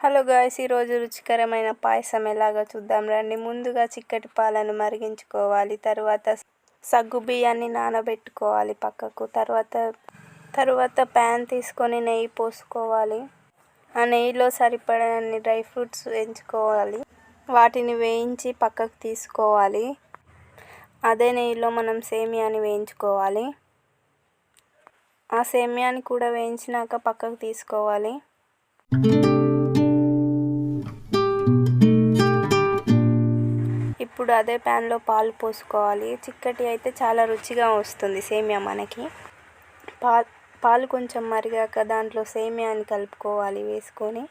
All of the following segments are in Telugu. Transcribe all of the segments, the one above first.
హలో గాయ్స్, ఈరోజు రుచికరమైన పాయసం ఎలాగో చూద్దాం రండి. ముందుగా చిక్కటి పాలను మరిగించుకోవాలి. తర్వాత సగ్గుబియ్యాన్ని నానబెట్టుకోవాలి పక్కకు. తర్వాత ప్యాన్ తీసుకొని నెయ్యి పోసుకోవాలి. ఆ నెయ్యిలో సరిపడని డ్రై ఫ్రూట్స్ వేయించుకోవాలి. వాటిని వేయించి పక్కకు తీసుకోవాలి. అదే నెయ్యిలో మనం సేమియాని వేయించుకోవాలి. ఆ సేమియాని కూడా వేయించినాక పక్కకు తీసుకోవాలి. ఇప్పుడు అదే ప్యాన్లో పాలు పోసుకోవాలి. చిక్కటి అయితే చాలా రుచిగా వస్తుంది సేమియా మనకి. పాలు కొంచెం మరిగాక దాంట్లో సేమియాని కలుపుకోవాలి వేసుకొని.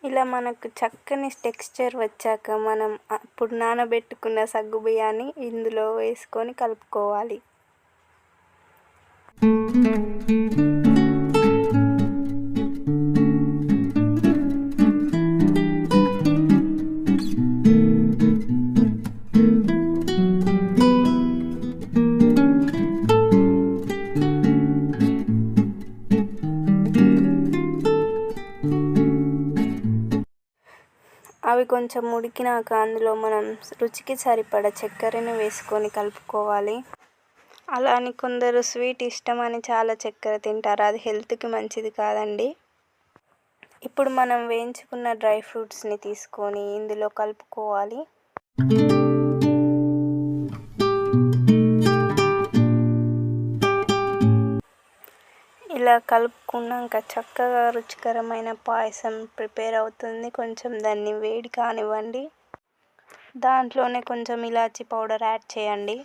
ఇలా మనకు చక్కని టెక్స్చర్ వచ్చాక మనం అప్పుడు నానబెట్టుకున్న సగ్గుబియ్యాన్ని ఇందులో వేసుకొని కలుపుకోవాలి. అవి కొంచెం ఉడికినాక అందులో మనం రుచికి సరిపడ చక్కెరని వేసుకొని కలుపుకోవాలి. అలా అని కొందరు స్వీట్ ఇష్టమని చాలా చక్కెర తింటారు. అది హెల్త్కి మంచిది కాదండి. ఇప్పుడు మనం వేయించుకున్న డ్రై ఫ్రూట్స్ని తీసుకొని ఇందులో కలుపుకోవాలి. ఇలా కలుపుకున్నాక చక్కగా రుచికరమైన పాయసం ప్రిపేర్ అవుతుంది. కొంచెం దాన్ని వేడి కానివ్వండి. దాంట్లోనే కొంచెం ఇలాచీ పౌడర్ యాడ్ చేయండి.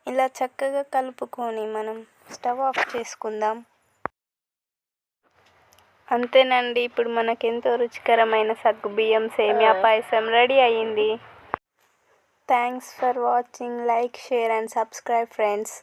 ఇలా చక్కగా కలుపుకొని మనం స్టవ్ ఆఫ్ చేసుకుందాం. అంతేనండి, ఇప్పుడు మనకెంతో రుచికరమైన సగ్గుబియ్యం సేమియా పాయసం రెడీ అయ్యింది. Thanks for watching. Like, share and subscribe friends.